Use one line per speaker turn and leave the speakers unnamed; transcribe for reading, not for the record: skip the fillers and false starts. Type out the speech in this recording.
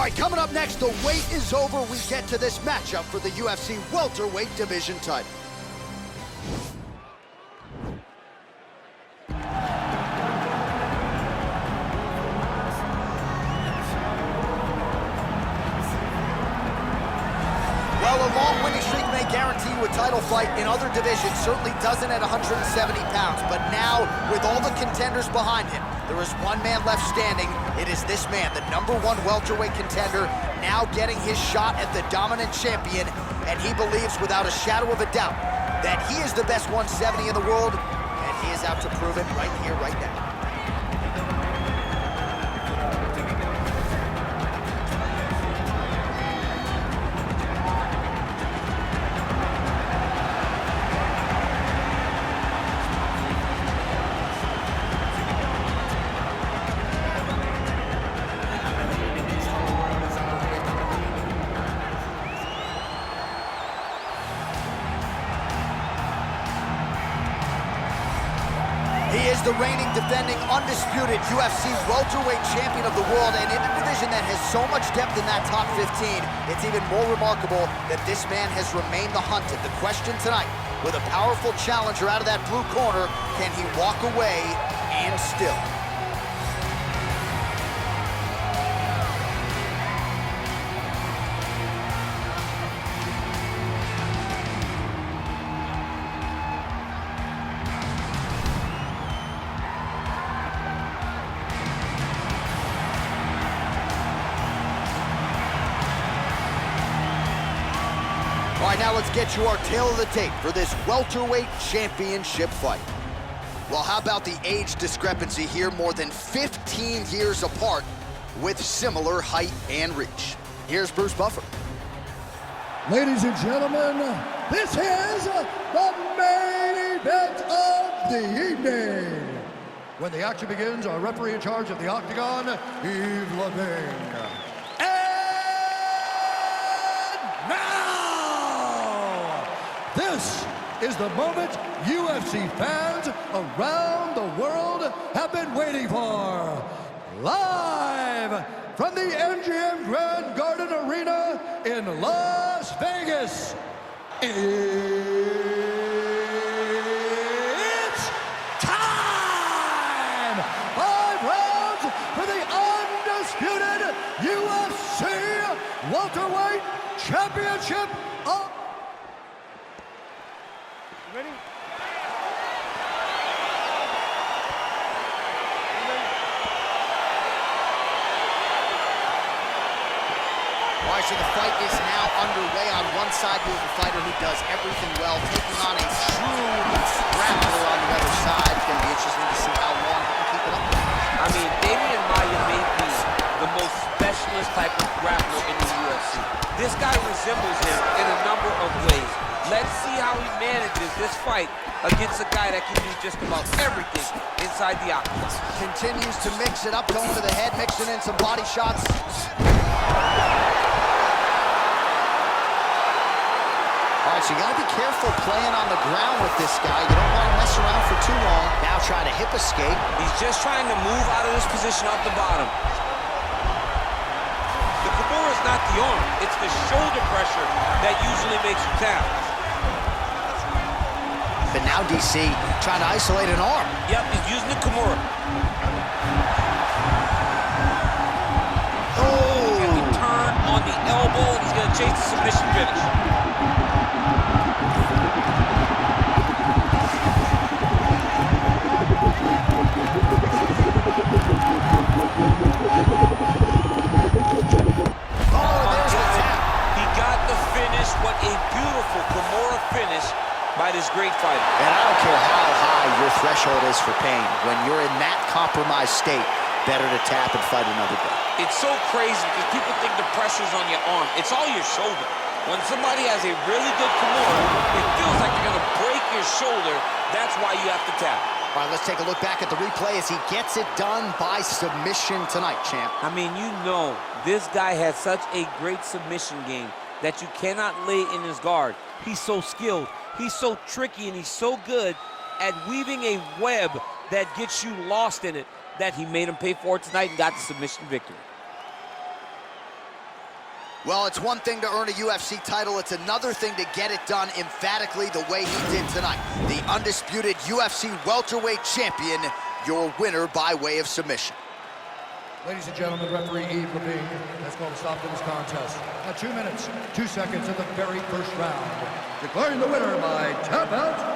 right, coming up next, the wait is over. We get to this matchup for the UFC welterweight division title. Well, a long winning streak may guarantee you a title fight in other divisions. Certainly doesn't at 170 pounds. But now, with all the contenders behind him, there is one man left standing. It is this man, the #1 welterweight contender, now getting his shot at the dominant champion. And he believes without a shadow of a doubt that he is the best 170 in the world. And he is out to prove it right here, right now. He is the reigning, defending, undisputed UFC welterweight champion of the world, and in a division that has so much depth in that top 15, it's even more remarkable that this man has remained the hunted. The question tonight, with a powerful challenger out of that blue corner, can he walk away and still? All right, now let's get you our tale of the tape for this welterweight championship fight. Well, how about the age discrepancy here? More than 15 years apart with similar height and reach. Here's Bruce Buffer.
Ladies and gentlemen, this is the main event of the evening. When the action begins, our referee in charge of the Octagon, Yves Lavigne. This is the moment UFC fans around the world have been waiting for. Live from the MGM Grand Garden Arena in Las Vegas, it's time! 5 rounds for the undisputed UFC welterweight championship of...
Ready?
All right, so the fight is now underway. On one side, we have a fighter who does everything well, taking on a true grappler on the other side. It's going to be interesting to see how long he can keep it up.
I mean, Damian Maia may be the most specialist type of grappler in the UFC. This guy resembles him in a number of ways. Let's see how he manages this fight against a guy that can do just about everything inside the octagon.
Continues to mix it up, going to the head, mixing in some body shots. All right, so you got to be careful playing on the ground with this guy. You don't want to mess around for too long. Now try to hip escape.
He's just trying to move out of this position off the bottom. The Kimura is not the arm. It's the shoulder pressure that usually makes you tap.
But now DC trying to isolate an arm.
Yep, he's using the Kimura.
Oh!
He's going to turn on the elbow, and he's going to chase the submission finish.
Oh, there's the tap.
He got the finish. What a beautiful Kimura finish by this great fighter.
And I don't care how high your threshold is for pain. When you're in that compromised state, better to tap and fight another day.
It's so crazy because people think the pressure's on your arm. It's all your shoulder. When somebody has a really good Kimura, it feels like they're going to break your shoulder. That's why you have to tap.
All right, let's take a look back at the replay as he gets it done by submission tonight, champ.
I mean, you know, this guy has such a great submission game that you cannot lay in his guard. He's so skilled. He's so tricky, and he's so good at weaving a web that gets you lost in it that he made him pay for it tonight and got the submission victory.
Well, it's one thing to earn a UFC title. It's another thing to get it done emphatically the way he did tonight. The undisputed UFC welterweight champion, your winner by way of submission.
Ladies and gentlemen, referee Yves Levine has called a stop to this contest at 2 minutes, 2 seconds of the very first round. Declaring the winner by tap out.